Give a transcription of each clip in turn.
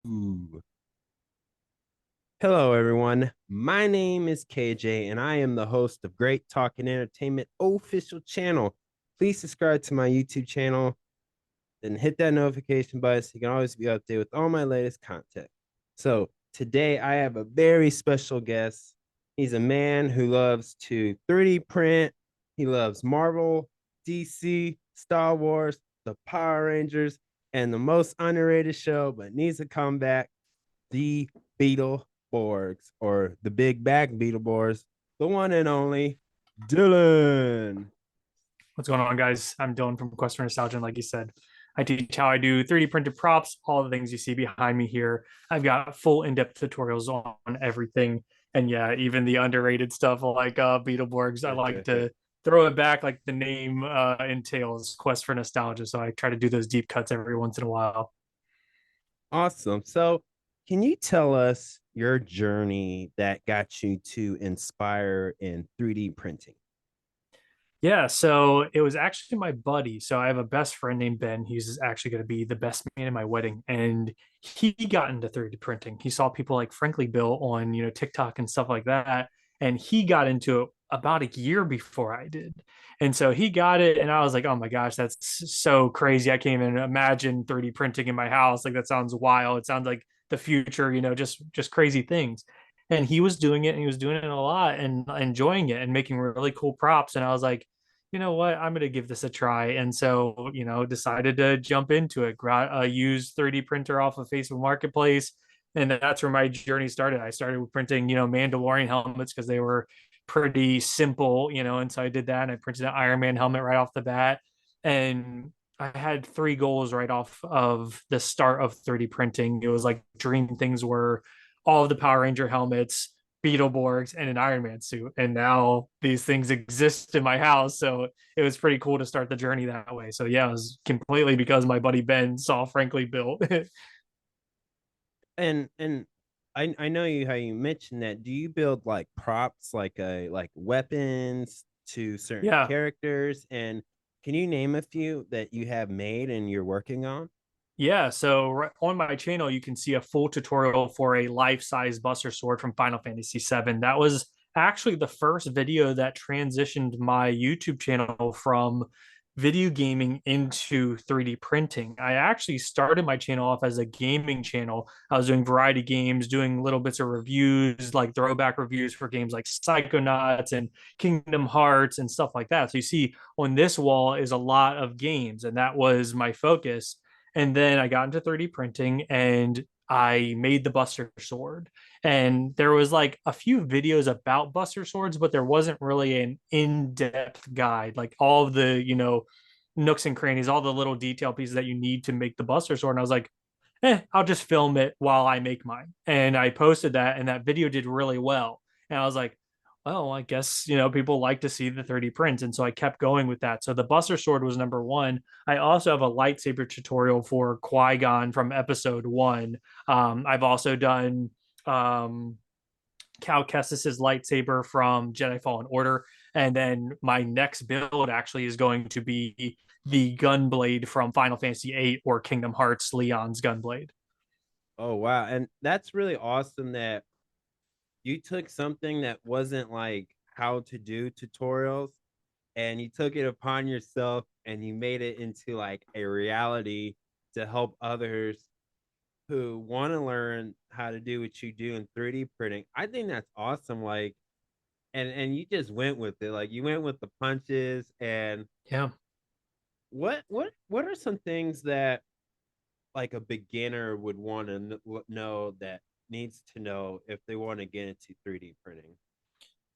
Ooh. Hello, everyone. My name is KJ, and I am the host of Great Talk and Entertainment official channel. Please subscribe to my YouTube channel and hit that notification button so you can always be updated with all my latest content. So, today I have a very special guest. He's a man who loves to 3D print, he loves Marvel, DC, Star Wars, the Power Rangers, and the most underrated show, but needs to come back, the Beetleborgs, or the Big Bag Beetleborgs, the one and only Dylan. What's going on, guys? I'm Dylan from Quest4nostalgia, and like you said, I teach how I do 3D printed props, all the things you see behind me here. I've got full in-depth tutorials on everything, and yeah, even the underrated stuff like Beetleborgs. I like to throw it back like the name entails, Quest4nostalgia. So I try to do those deep cuts every once in a while. Awesome. So, can you tell us your journey that got you to inspire in 3D printing? Yeah, so it was actually my buddy. So I have a best friend named Ben. He's actually going to be the best man in my wedding, and he got into 3D printing. He saw people like Frankly Bill on, TikTok and stuff like that, and he got into it about a year before I did. And so he got it, and I was like, "Oh my gosh, that's so crazy. I can't even imagine 3D printing in my house. Like that sounds wild. It sounds like the future, just crazy things." And he was doing it, and he was doing it a lot and enjoying it and making really cool props. And I was like, you know what, I'm going to give this a try. And so, decided to jump into it, use 3D printer off of Facebook Marketplace. And that's where my journey started. I started with printing, Mandalorian helmets because they were pretty simple, and so I did that. And I printed an Iron Man helmet right off the bat. And I had three goals right off of the start of 3D printing. It was like dream things were all of the Power Ranger helmets, Beetleborgs, and an Iron Man suit. And now these things exist in my house. So it was pretty cool to start the journey that way. So yeah, it was completely because my buddy Ben saw Frankly built. And I know you how you mentioned that. Do you build like props like weapons to certain Yeah. characters? And can you name a few that you have made and you're working on? Yeah, so on my channel, you can see a full tutorial for a life-size Buster Sword from Final Fantasy VII. That was actually the first video that transitioned my YouTube channel from video gaming into 3D printing. I actually started my channel off as a gaming channel. I was doing variety games, doing little bits of reviews, like throwback reviews for games like Psychonauts and Kingdom Hearts and stuff like that. So you see on this wall is a lot of games, and that was my focus. And then I got into 3D printing and I made the Buster Sword. And there was like a few videos about Buster Swords, but there wasn't really an in-depth guide, like all of the, nooks and crannies, all the little detail pieces that you need to make the Buster Sword. And I was like, I'll just film it while I make mine. And I posted that, and that video did really well. And I was like, oh, I guess, people like to see the 3D prints. And so I kept going with that. So the Buster Sword was number one. I also have a lightsaber tutorial for Qui-Gon from episode one. I've also done Cal Kestis's lightsaber from Jedi Fallen Order. And then my next build actually is going to be the Gunblade from Final Fantasy VIII or Kingdom Hearts Leon's Gunblade. Oh wow. And that's really awesome that you took something that wasn't like how to do tutorials and you took it upon yourself and you made it into like a reality to help others who want to learn how to do what you do in 3D printing. I think that's awesome. Like, and you just went with it. Like you went with the punches. And Yeah. what are some things that like a beginner would want to know that needs to know if they want to get into 3D printing?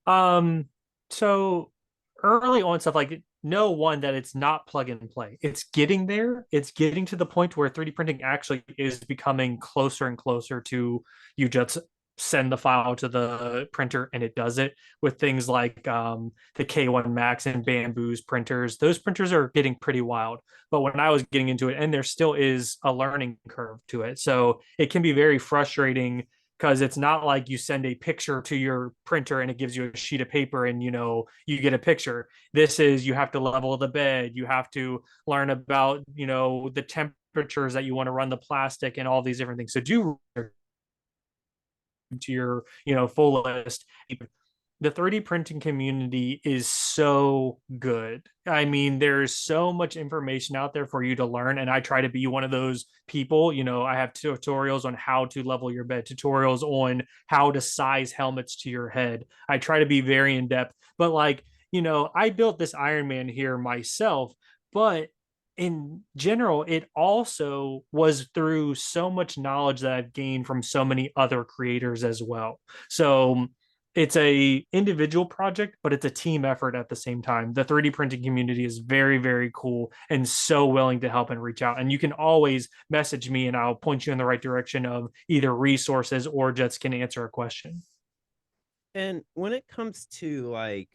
Um, so early on stuff like no one that it's not plug and play. It's getting there. It's getting to the point where 3D printing actually is becoming closer and closer to you just send the file to the printer and it does it with things like the K1 Max and Bamboo's printers. Those printers are getting pretty wild. But when I was getting into it, and there still is a learning curve to it. So it can be very frustrating because it's not like you send a picture to your printer and it gives you a sheet of paper and you get a picture. This is, you have to level the bed, you have to learn about the temperature temperatures that you want to run the plastic and all these different things. So do to your fullest. The 3D printing community is so good. I mean, there's so much information out there for you to learn. And I try to be one of those people. I have tutorials on how to level your bed, tutorials on how to size helmets to your head. I try to be very in depth. But like, I built this Iron Man here myself, but in general, it also was through so much knowledge that I've gained from so many other creators as well. So it's a individual project, but it's a team effort at the same time. The 3D printing community is very, very cool and so willing to help and reach out. And you can always message me and I'll point you in the right direction of either resources or just can answer a question. And when it comes to like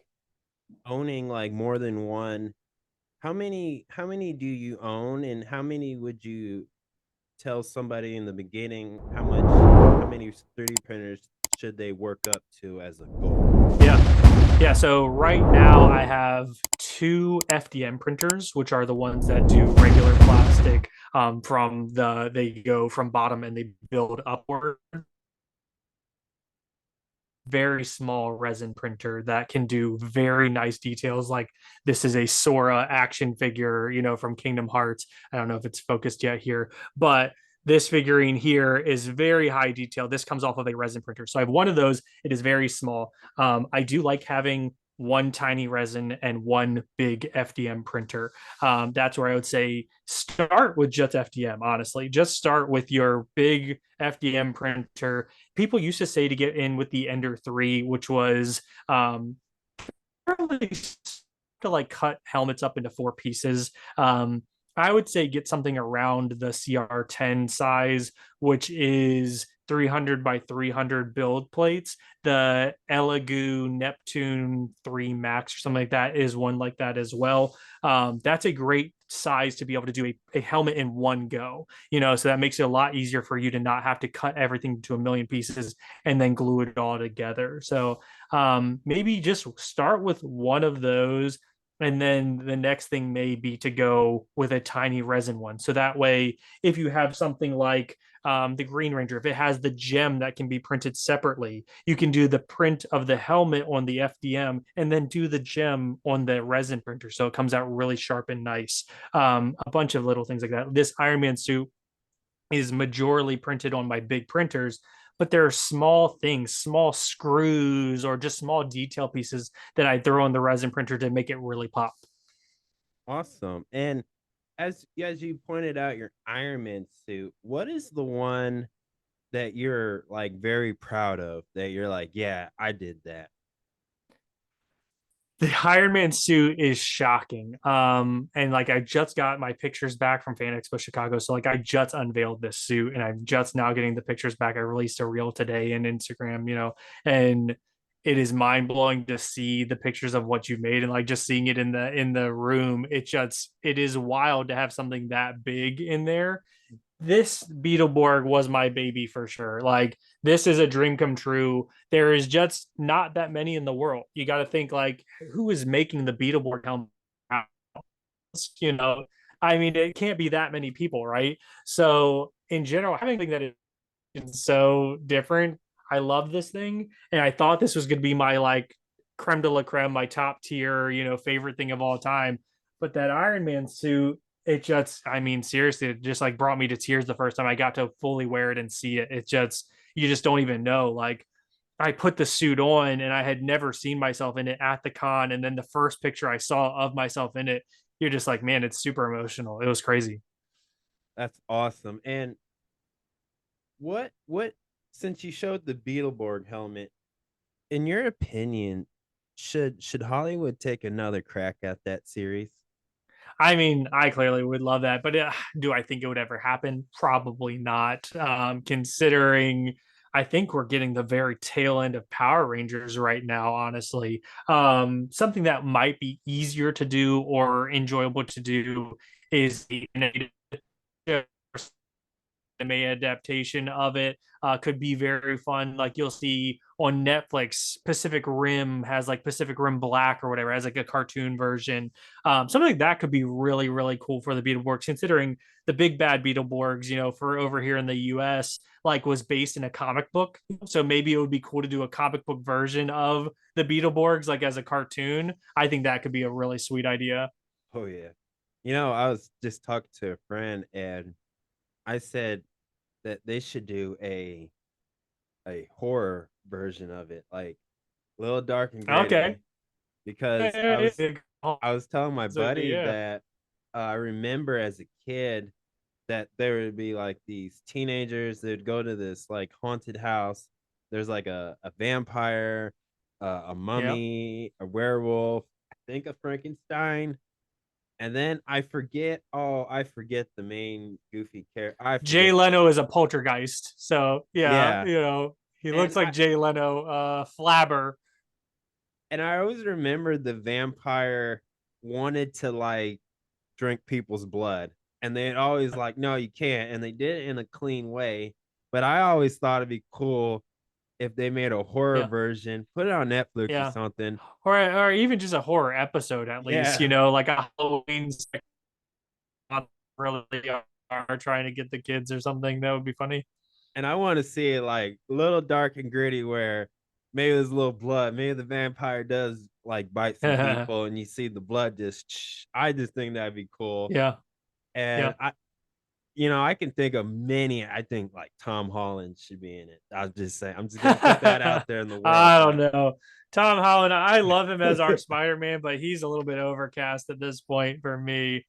owning like more than one, how many do you own, and how many would you tell somebody in the beginning how many 3D printers should they work up to as a goal? Yeah. Yeah. So right now I have two FDM printers, which are the ones that do regular plastic they go from bottom and they build upward. Very small resin printer that can do very nice details. Like this is a Sora action figure, from Kingdom Hearts. I don't know if it's focused yet here, but this figurine here is very high detail. This comes off of a resin printer. So I have one of those. It is very small. I do like having one tiny resin and one big FDM printer. That's where I would say start with just FDM, honestly. Just start with your big FDM printer. People used to say to get in with the Ender 3, which was really to like cut helmets up into four pieces. I would say get something around the CR10 size, which is 300 by 300 build plates. The Elegoo Neptune 3 Max or something like that is one like that as well. That's a great size to be able to do a helmet in one go, so that makes it a lot easier for you to not have to cut everything to a million pieces and then glue it all together. So maybe just start with one of those, and then the next thing may be to go with a tiny resin one. So that way, if you have something like the Green Ranger, if it has the gem that can be printed separately, you can do the print of the helmet on the FDM and then do the gem on the resin printer. So it comes out really sharp and nice. A bunch of little things like that. This Iron Man suit is majorly printed on my big printers, but there are small things, small screws, or just small detail pieces that I throw on the resin printer to make it really pop. Awesome. And as you pointed out, your Iron Man suit, what is the one that you're like very proud of, that you're like, yeah, I did that? The Iron Man suit is shocking. And like I just got my pictures back from Fan Expo Chicago. So like I just unveiled this suit and I'm just now getting the pictures back. I released a reel today in Instagram, and it is mind blowing to see the pictures of what you made and like just seeing it in the room. It is wild to have something that big in there. This Beetleborg was my baby for sure. Like this is a dream come true. There is just not that many in the world. You got to think like who is making the Beetleborg helmet? You know, I mean, it can't be that many people, right? So in general, having that is so different. I love this thing, and I thought this was going to be my like creme de la creme, my top tier, favorite thing of all time. But that Iron Man suit, it just, I mean, seriously, it just like brought me to tears the first time I got to fully wear it and see it. It just, you just don't even know. Like, I put the suit on and I had never seen myself in it at the con. And then the first picture I saw of myself in it, you're just like, man, it's super emotional. It was crazy. That's awesome. And what since you showed the Beetleborg helmet, in your opinion, should Hollywood take another crack at that series? I mean, I clearly would love that, but do I think it would ever happen? Probably not. Considering I think we're getting the very tail end of Power Rangers right now, honestly. Something that might be easier to do or enjoyable to do is the adaptation of it could be very fun. Like you'll see on Netflix, Pacific Rim has like Pacific Rim Black or whatever, as like a cartoon version. Something like that could be really, really cool for the Beetleborgs, considering the big bad Beetleborgs, for over here in the US, like was based in a comic book. So maybe it would be cool to do a comic book version of the Beetleborgs, like as a cartoon. I think that could be a really sweet idea. Oh yeah. I was just talking to a friend and I said that they should do a horror version of it, like a little dark and Okay. gritty, because I was telling my buddy Yeah. that I remember as a kid that there would be like these teenagers that would go to this like haunted house. There's like a vampire, a Yeah. mummy, a werewolf, I think a Frankenstein, and then I forget the main goofy character. I Jay forget. Leno is a poltergeist. So yeah, Yeah, he looks and like I Jay Leno, Flabber. and I always remember the vampire wanted to like drink people's blood. And they'd always like, no, you can't. And they did it in a clean way. But I always thought it'd be cool if they made a horror Yeah. version, put it on Netflix or Yeah. something. Or even just a horror episode at least, Yeah. like a Halloween really are trying to get the kids or something. That would be funny. And I want to see it like a little dark and gritty where maybe there's a little blood. Maybe the vampire does like bite some Yeah. people and you see the blood just, I just think that'd be cool. Yeah. And I can think of many. I think like Tom Holland should be in it. I'll just say, I'm just gonna put that out there in the world. I don't know. Tom Holland, I love him as our Spider-Man, but he's a little bit overcast at this point for me.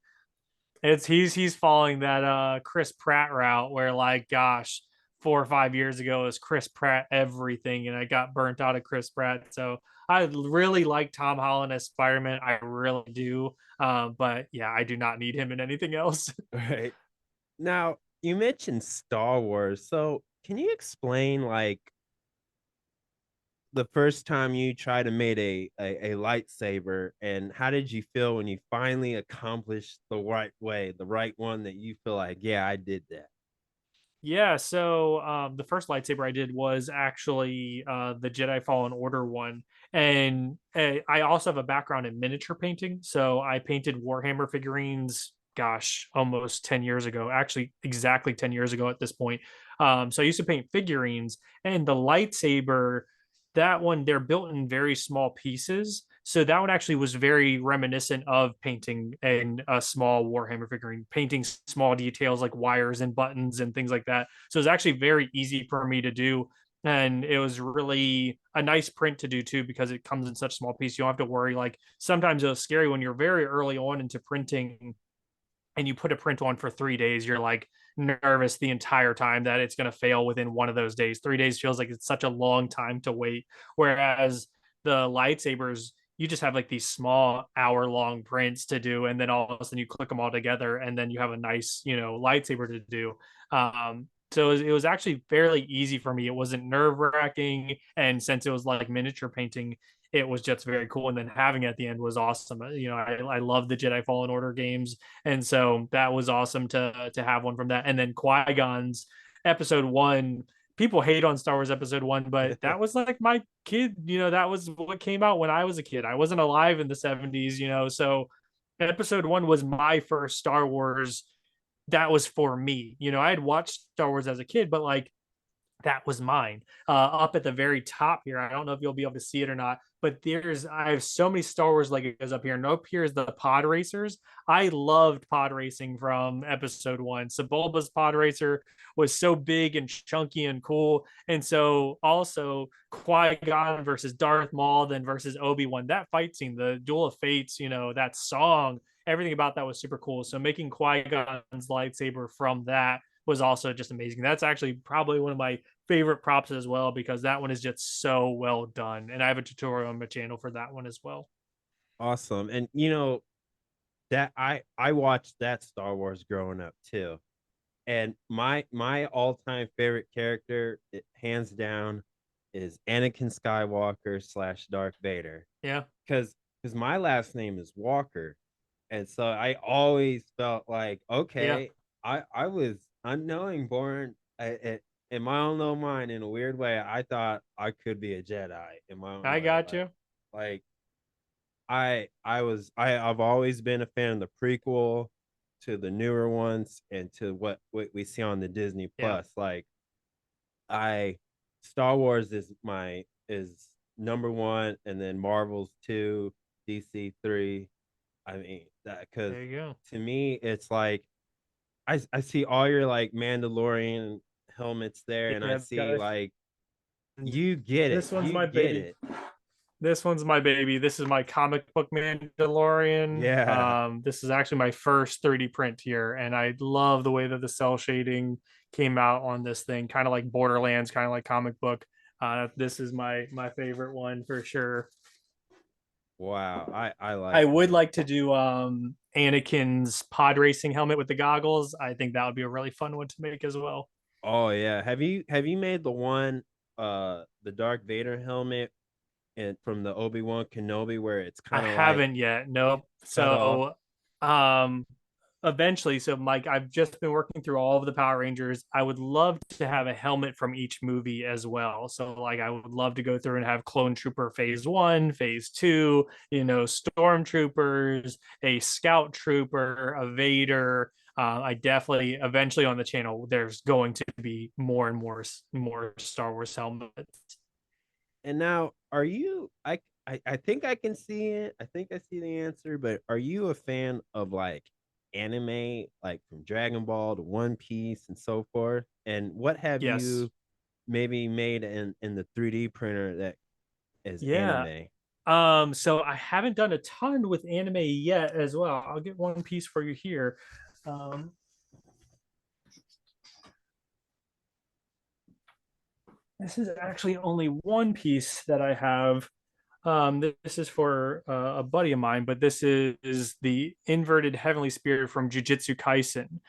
He's following that Chris Pratt route where, like, gosh, 4 or 5 years ago it was Chris Pratt everything, and I got burnt out of Chris Pratt. So I really like Tom Holland as Spider-Man. I really do. But yeah, I do not need him in anything else. Right. Now, you mentioned Star Wars. So, can you explain like the first time you tried to make a lightsaber and how did you feel when you finally accomplished the right way, the right one that you feel like, yeah, I did that. Yeah, so the first lightsaber I did was actually the Jedi Fallen Order one, and I also have a background in miniature painting. So I painted Warhammer figurines, gosh, almost 10 years ago. Actually, exactly 10 years ago at this point. So I used to paint figurines, and the lightsaber, that one, they're built in very small pieces. So that one actually was very reminiscent of painting in a small Warhammer figurine, painting small details like wires and buttons and things like that. So it was actually very easy for me to do. And it was really a nice print to do too, because it comes in such small pieces. You don't have to worry. Like sometimes it was scary when you're very early on into printing and you put a print on for 3 days, you're like nervous the entire time that it's going to fail within one of those days. 3 days feels like it's such a long time to wait. Whereas the lightsabers, you just have like these small hour-long prints to do, and then all of a sudden you click them all together, and then you have a nice, lightsaber to do. So it was actually fairly easy for me. It wasn't nerve-wracking, and since it was like miniature painting, it was just very cool. And then having it at the end was awesome. I love the Jedi Fallen Order games, and so that was awesome to have one from that. And then Qui Gon's Episode One. People hate on Star Wars Episode One, but that was like my kid. That was what came out when I was a kid. I wasn't alive in the '70s, so Episode One was my first Star Wars. That was for me. I had watched Star Wars as a kid, but like that was mine. Up at the very top here, I don't know if you'll be able to see it or not, but I have so many Star Wars Legos up here. And up here is the pod racers. I loved pod racing from Episode One. Sebulba's pod racer was so big and chunky and cool, and so also Qui Gon versus Darth Maul, then versus Obi-Wan. That fight scene, the Duel of Fates, that song, everything about that was super cool. So making Qui Gon's lightsaber from that was also just amazing. That's actually probably one of my favorite props as well, because that one is just so well done. And I have a tutorial on my channel for that one as well. Awesome. And that I watched that Star Wars growing up too. And my all-time favorite character, hands down, is Anakin Skywalker slash Darth Vader. Yeah. Because my last name is Walker. And so I always felt like, Yeah. okay, I was unknowing born in my own little mind in a weird way. I thought I could be a Jedi in my own I way. got you. Like I've always been a fan of the prequel to the newer ones and to what we see on the Disney Yeah. Plus. Like I Star Wars is number one, and then Marvel's two, DC three. I mean that because There you go. to me it's like I see all your like Mandalorian helmets there, and I Yeah, see got like you get it, this one's you my get baby. it. This one's my baby. This is my comic book Mandalorian. Yeah. This is actually my first 3D print here, and I love the way that the cell shading came out on this thing, kind of like Borderlands, kind of like comic book. This is my favorite one for sure. Wow. I I like would them. like to do Anakin's pod racing helmet with the goggles. I think that would be a really fun one to make as well. Oh yeah. Have you made the one the Dark Vader helmet and from the Obi-Wan Kenobi where it's I kind of like haven't yet. Nope. cut off? So um eventually, so Mike, I've just been working through all of the Power Rangers. I would love to have a helmet from each movie as well. So like I would love to go through and have Clone Trooper phase 1, phase 2, stormtroopers, a scout trooper, a Vader. I definitely eventually on the channel there's going to be more and more Star Wars helmets. And now, are you? I think I can see it. I think I see the answer. But are you a fan of like anime, like from Dragon Ball to One Piece and so forth? And what have Yes. you maybe made in the 3D printer that is Yeah. anime? So I haven't done a ton with anime yet as well. I'll get one piece for you here. Um, this is actually only one piece that I have. This is for a buddy of mine, but this is the inverted heavenly spirit from Jujutsu Kaisen.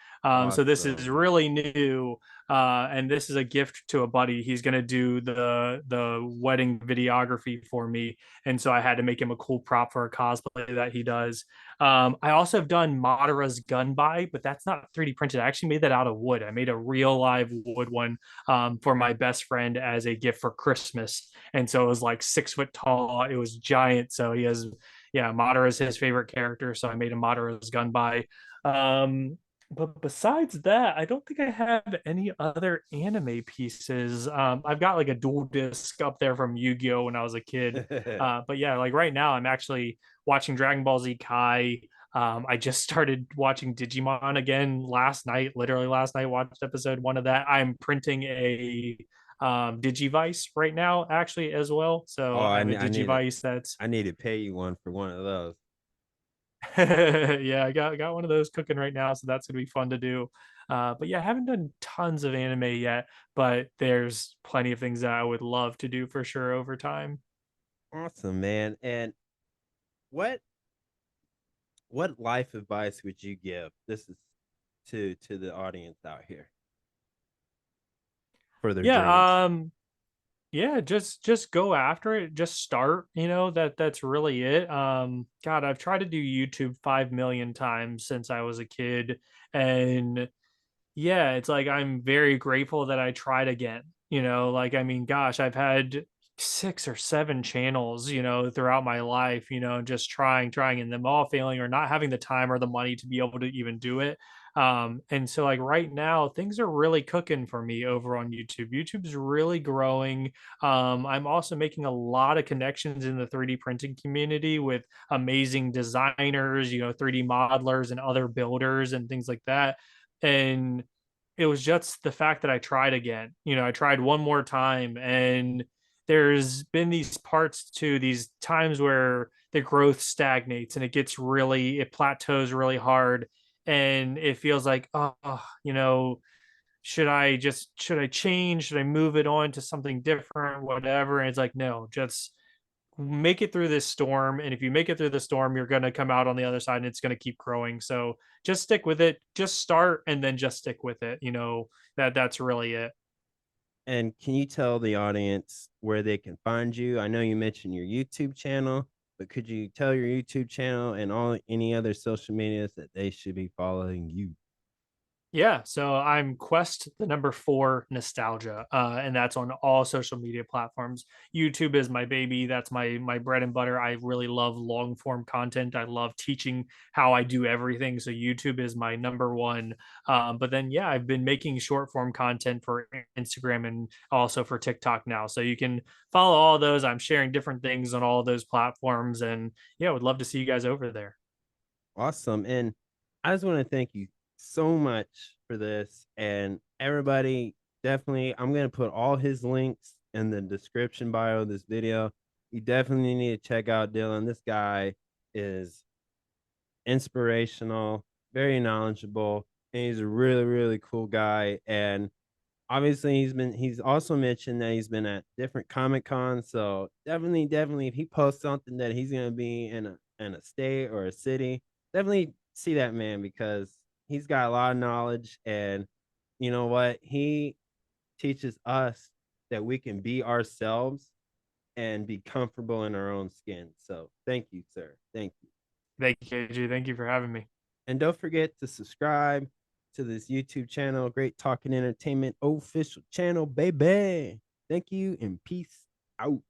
So this is Awesome. really new, and this is a gift to a buddy. He's gonna do the wedding videography for me, and so I had to make him a cool prop for a cosplay that he does. I also have done Madara's gun buy, but that's not 3D printed. I actually made that out of wood. I made a real live wood one for my best friend as a gift for Christmas, and so it was like 6 foot tall. It was giant. So he has, yeah, Madara is his favorite character. So I made a Madara's gun by. But besides that, I don't think I have any other anime pieces. I've got like a dual disc up there from Yu-Gi-Oh when I was a kid. But yeah, like right now, I'm actually watching Dragon Ball Z Kai. I just started watching Digimon again last night. Literally last night, watched episode 1 of that. I'm printing a Digivice right now, actually, as well. Oh, So I have a I need it. Digivice that's I need to pay you one for one of those. yeah, I got one of those cooking right now, so that's gonna be fun to do. But yeah, I haven't done tons of anime yet, but there's plenty of things that I would love to do for sure over time. Awesome, man. And what what life advice would you give? This is to the audience out here for their dreams. Yeah, yeah, just go after it. Just start, that's really it. God, I've tried to do YouTube 5 million times since I was a kid, and yeah, it's like I'm very grateful that I tried again. Like I mean, gosh, I've had 6 or 7 channels, throughout my life, just trying, and them all failing or not having the time or the money to be able to even do it. And so like right now, things are really cooking for me over on YouTube. YouTube's really growing. I'm also making a lot of connections in the 3D printing community with amazing designers, 3D modelers and other builders and things like that. And it was just the fact that I tried again. I tried one more time, and there's been these parts to these times where the growth stagnates and it plateaus really hard, and it feels like, should I change? Should I move it on to something different? Whatever. And it's like, no, just make it through this storm, and if you make it through the storm, you're going to come out on the other side and it's going to keep growing. So just stick with it, just start, and then just stick with it. That's really it. And can you tell the audience where they can find you? I know you mentioned your YouTube channel, but could you tell your YouTube channel and all any other social medias that they should be following you? Yeah, so I'm Quest the number 4 nostalgia, and that's on all social media platforms. YouTube is my baby. That's my bread and butter. I really love long form content. I love teaching how I do everything. So YouTube is my number one. But then yeah, I've been making short form content for Instagram and also for TikTok now. So you can follow all those. I'm sharing different things on all those platforms, and yeah, would love to see you guys over there. Awesome. And I just want to thank you so much for this. And everybody, definitely, I'm going to put all his links in the description bio of this video. You definitely need to check out Dylan. This guy is inspirational, very knowledgeable, and he's a really, really cool guy. And obviously he's also mentioned that he's been at different Comic Cons. So definitely if he posts something that he's gonna be in a state or a city, definitely see that man because he's got a lot of knowledge. And you know what? He teaches us that we can be ourselves and be comfortable in our own skin. So thank you, sir. Thank you. Thank you, KG. Thank you for having me. And don't forget to subscribe to this YouTube channel, Great Talking Entertainment official channel, baby. Thank you and peace out.